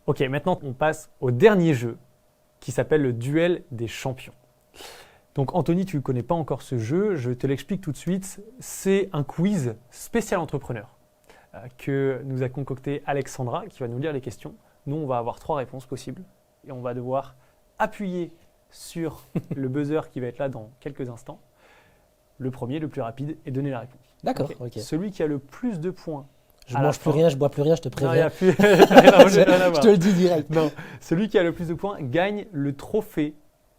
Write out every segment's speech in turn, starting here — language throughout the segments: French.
Ok, maintenant on passe au dernier jeu qui s'appelle le duel des champions. Donc Anthony, tu ne connais pas encore ce jeu, je te l'explique tout de suite. C'est un quiz spécial entrepreneur que nous a concocté Alexandra qui va nous lire les questions. Nous, on va avoir 3 réponses possibles et on va devoir appuyer sur le buzzer qui va être là dans quelques instants. Le premier, le plus rapide, et donner la réponse. D'accord, Ok. ok. Celui qui a le plus de points. Je mange plus rien, je bois plus rien, je te Non, il n'y préviens. a plus rien à manger, rien à Je voir. te le dis direct. Non, celui qui a le plus de points gagne le trophée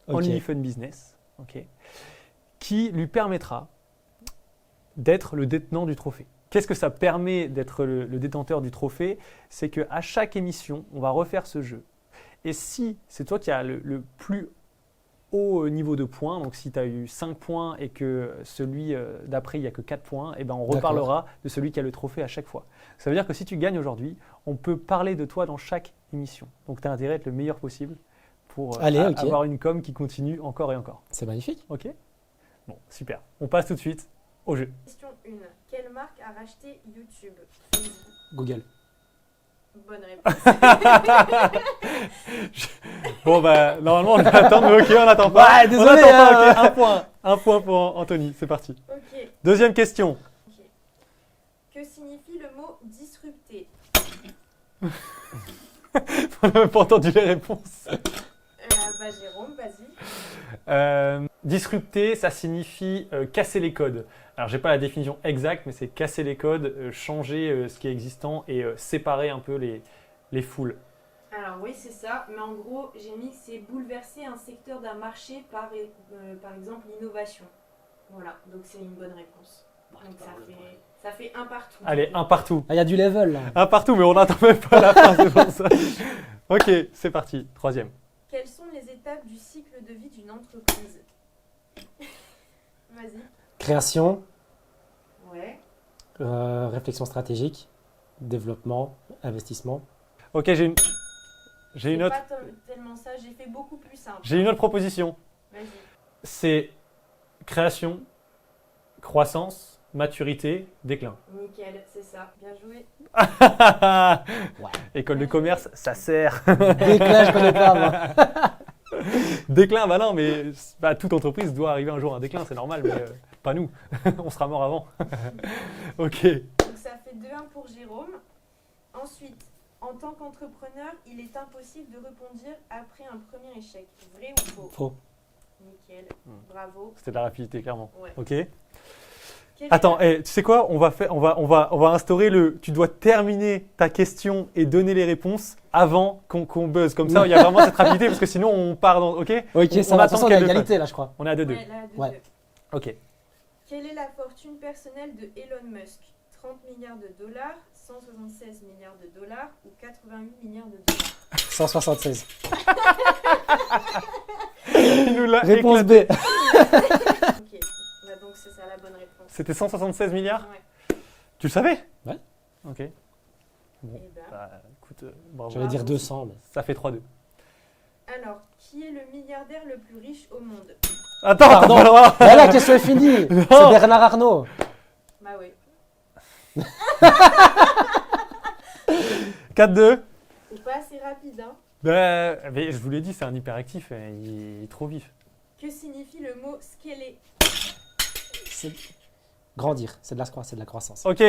Ok. OnlyFun Business, ok, qui lui permettra d'être le détenant du trophée. Qu'est-ce que ça permet d'être le détenteur du trophée? C'est qu'à chaque émission, on va refaire ce jeu. Et si c'est toi qui as le plus haut niveau de points, donc si tu as eu 5 points et que celui d'après, il n'y a que 4 points, et ben on reparlera de celui qui a le trophée à chaque fois. Ça veut dire que si tu gagnes aujourd'hui, on peut parler de toi dans chaque émission. Donc tu as intérêt à être le meilleur possible pour avoir une com qui continue encore et encore. C'est magnifique. Ok? Bon, super. On passe tout de suite au jeu. Question 1. Quelle marque a racheté YouTube? Google. Bonne réponse. Bon, bah, normalement, on attend, mais ok, on n'attend pas. Ouais, désolé, On attend pas, ok. Un point pour Anthony, c'est parti. Ok. Deuxième question. Que signifie le mot disrupter? On n'a même pas entendu les réponses. Bah Jérôme, vas-y. Disrupter, ça signifie casser les codes. Alors, j'ai pas la définition exacte, mais c'est casser les codes, changer ce qui est existant et séparer un peu les foules. Alors oui, c'est ça. Mais en gros, j'ai mis que c'est bouleverser un secteur d'un marché par exemple l'innovation. Voilà, donc c'est une bonne réponse. Donc ça fait un partout. Allez, un partout. Ah, il y a du level là. Un partout, mais on n'attend même pas la fin, c'est pour ça. Ok, c'est parti. Troisième. Quelles sont les étapes du cycle de vie d'une entreprise? Vas-y. Création, Ouais. réflexion stratégique, développement, investissement. Ok, j'ai une C'est autre. pas tellement ça, j'ai fait beaucoup plus simple. J'ai une autre proposition. Vas-y. C'est création, croissance, maturité, déclin. Nickel, c'est ça. Bien joué. École de commerce, ça sert. Déclin, je connais pas moi. Déclin, bah non, mais toute entreprise doit arriver un jour à un déclin, c'est normal, mais pas nous. On sera mort avant. Ok. Donc ça fait 2-1 pour Jérôme. Ensuite, en tant qu'entrepreneur, il est impossible de rebondir après un premier échec. Vrai ou faux? Faux. Nickel, bravo. C'était de la rapidité, clairement. Ouais. Ok. Quel Attends, est- tu sais quoi? On va instaurer tu dois terminer ta question et donner les réponses avant qu'on buzz. Comme ça, il y a vraiment cette rapidité parce que sinon on part dans. Ok. Ok, On ça va. attend Attention, on est qu'elle à le égalité là, je crois. On est à 2-2. Ouais, là, deux, Ouais. deux. Ok. Quelle est la fortune personnelle de Elon Musk? 30 milliards de dollars, 176 milliards de dollars ou 88 milliards de dollars? 176. Il nous l'a Réponse éclaté. B. Ok, bah donc c'est ça la bonne réponse. C'était 176 milliards? Ouais. Tu le savais? Ouais. Ok. Bon, Eh ben. bah, écoute, bravo. J'allais dire 200, mais. Ça fait 3-2. Alors, qui est le milliardaire le plus riche au monde? Attends, Pardon. t'as pas le droit. Là, la question est finie. C'est Bernard Arnault. Bah oui. 4-2. C'est pas assez rapide, hein. Mais je vous l'ai dit, c'est un hyperactif, il est trop vif. Que signifie le mot scaler? C'est grandir. C'est de la croissance. Ok,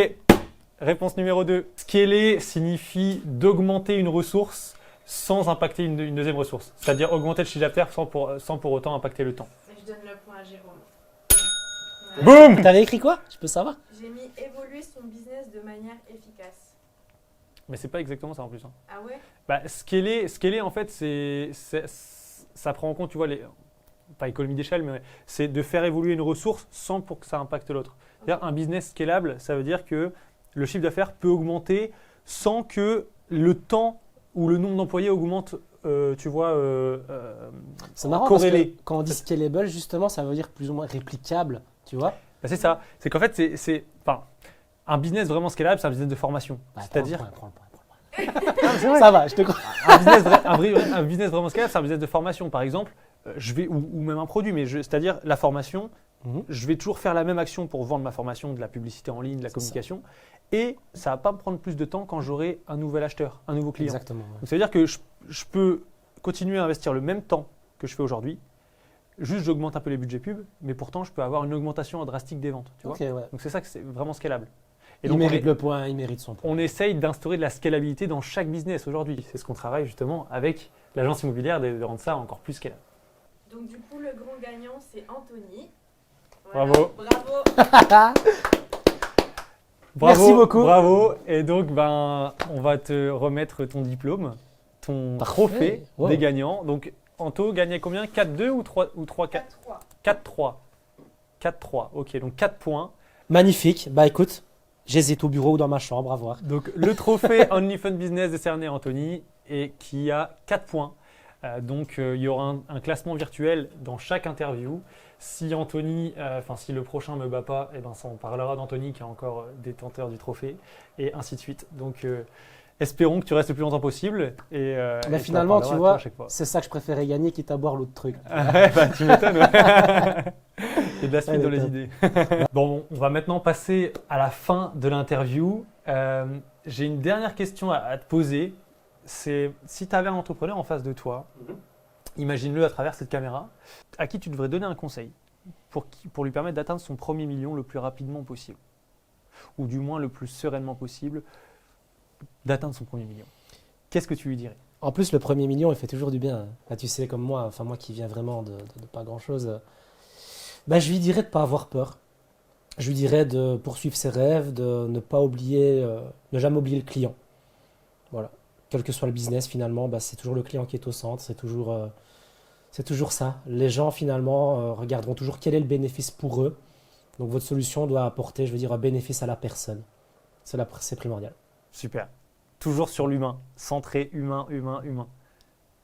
réponse numéro 2. Scaler signifie d'augmenter une ressource sans impacter une deuxième ressource. C'est-à-dire augmenter le chiffre d'affaires sans pour autant impacter le temps. Je donne le point à Jérôme. Boum! T'avais écrit quoi? Je peux savoir? J'ai mis évoluer son business de manière efficace. Mais c'est pas exactement ça en plus. Hein. Ah ouais? Bah, scaler en fait, ça prend en compte, tu vois, pas économie d'échelle, mais c'est de faire évoluer une ressource sans pour que ça impacte l'autre. C'est-à-dire un business scalable, ça veut dire que le chiffre d'affaires peut augmenter sans que le temps ou le nombre d'employés augmente, tu vois, C'est marrant corrélé. parce que quand on dit scalable, justement, ça veut dire plus ou moins réplicable, tu vois? Bah, c'est ça. C'est qu'en fait, un business vraiment scalable, c'est un business de formation. Ouais, C'est-à-dire prends le point. Ça va, je te crois. un business vraiment scalable, c'est un business de formation. Par exemple, ou même un produit, mais c'est-à-dire la formation, je vais toujours faire la même action pour vendre ma formation, de la publicité en ligne, de la communication. Et ça ne va pas me prendre plus de temps quand j'aurai un nouvel acheteur, un nouveau client. Exactement. Ouais. Donc, ça veut dire que je peux continuer à investir le même temps que je fais aujourd'hui. Juste, j'augmente un peu les budgets pub, mais pourtant, je peux avoir une augmentation drastique des ventes. Tu vois. Ok, ouais. Donc, c'est ça que c'est vraiment scalable. Et Il donc, mérite le point, il mérite son point. on essaye d'instaurer de la scalabilité dans chaque business aujourd'hui. C'est ce qu'on travaille justement avec l'agence immobilière, de rendre ça encore plus scalable. Donc du coup, le grand gagnant, c'est Anthony. Bravo. Bravo. Merci beaucoup. Bravo. Et donc, on va te remettre ton diplôme, ton Parfait. trophée Wow. des gagnants. Donc, Anto gagnait combien? 4-2 ou 3-4? 4-3. 4-3. Ok, donc 4 points. Magnifique. Bah écoute, j'hésite au bureau ou dans ma chambre, à voir. Donc, le trophée Only Fun Business décerné à Anthony et qui a 4 points. Donc, il y aura un classement virtuel dans chaque interview. Si Anthony, si le prochain ne me bat pas, ça en parlera d'Anthony qui est encore détenteur du trophée et ainsi de suite. Donc, espérons que tu restes le plus longtemps possible. Et Mais tu finalement, en tu parleras vois, à chaque fois. c'est ça que je préférais gagner quitte à boire l'autre truc. Ouais, tu m'étonnes. Ouais. Il y a de la suite Allez, dans les top. idées. Bon, on va maintenant passer à la fin de l'interview. J'ai une dernière question à te poser. C'est si tu avais un entrepreneur en face de toi, imagine-le à travers cette caméra, à qui tu devrais donner un conseil pour lui permettre d'atteindre son premier million le plus rapidement possible, ou du moins le plus sereinement possible, d'atteindre son premier million. Qu'est-ce que tu lui dirais? En plus, le premier million, il fait toujours du bien. Bah, tu sais, comme moi, moi qui viens vraiment de pas grand-chose, je lui dirais de ne pas avoir peur. Je lui dirais de poursuivre ses rêves, de ne pas oublier, ne jamais oublier le client. Voilà. Quel que soit le business, finalement, c'est toujours le client qui est au centre. C'est toujours ça. Les gens, finalement, regarderont toujours quel est le bénéfice pour eux. Donc, votre solution doit apporter, un bénéfice à la personne. C'est primordial. Super. Toujours sur l'humain, centré humain.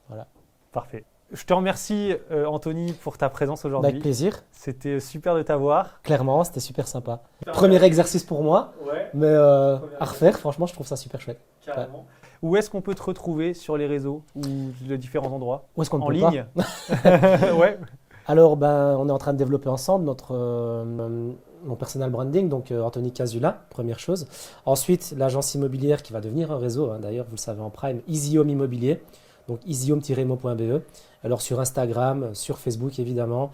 Voilà. Parfait. Je te remercie Anthony pour ta présence aujourd'hui. Avec plaisir. C'était super de t'avoir. Clairement, c'était super sympa. Premier exercice pour moi, Ouais, mais à refaire, franchement, je trouve ça super chouette. carrément. Où est-ce qu'on peut te retrouver sur les réseaux ou de différents endroits? Où est-ce qu'on ne En peut ligne? Ouais. Alors, on est en train de développer ensemble mon personal branding, donc Anthony Casula, première chose. Ensuite, l'agence immobilière qui va devenir un réseau, d'ailleurs, vous le savez en prime, Easy Home Immobilier, donc easyhome-mo.be. Alors sur Instagram, sur Facebook évidemment,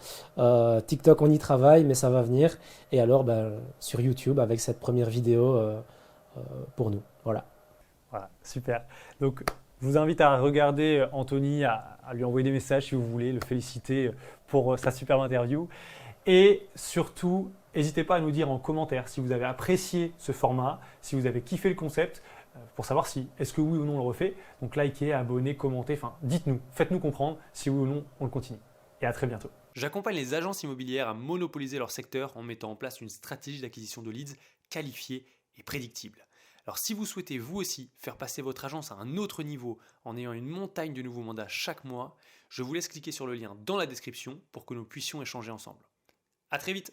TikTok on y travaille, mais ça va venir. Et alors sur YouTube avec cette première vidéo pour nous. Voilà. Voilà, super. Donc, je vous invite à regarder Anthony, à lui envoyer des messages si vous voulez, le féliciter pour sa superbe interview. Et surtout, n'hésitez pas à nous dire en commentaire si vous avez apprécié ce format, si vous avez kiffé le concept, pour savoir si est-ce que oui ou non on le refait. Donc, likez, abonnez, commentez, dites-nous, faites-nous comprendre si oui ou non on le continue. Et à très bientôt. J'accompagne les agences immobilières à monopoliser leur secteur en mettant en place une stratégie d'acquisition de leads qualifiée et prédictible. Alors si vous souhaitez vous aussi faire passer votre agence à un autre niveau en ayant une montagne de nouveaux mandats chaque mois, je vous laisse cliquer sur le lien dans la description pour que nous puissions échanger ensemble. À très vite!